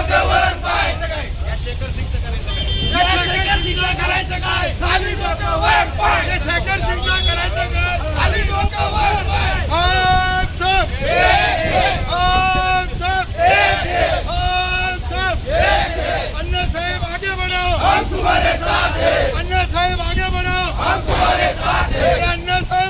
डोकं वर पाय या शेखर सिंगला करायचं काय खाली डोकं वर पाय या शेखर सिंगला करायचं काय खाली डोकं वर पाय आप सब अन्ना साहेब आगे बढ़ो हम तुम्हारे साथ हैं अन्ना साहेब आगे बढ़ो हम तुम्हारे साथ हैं अन्ना साहेब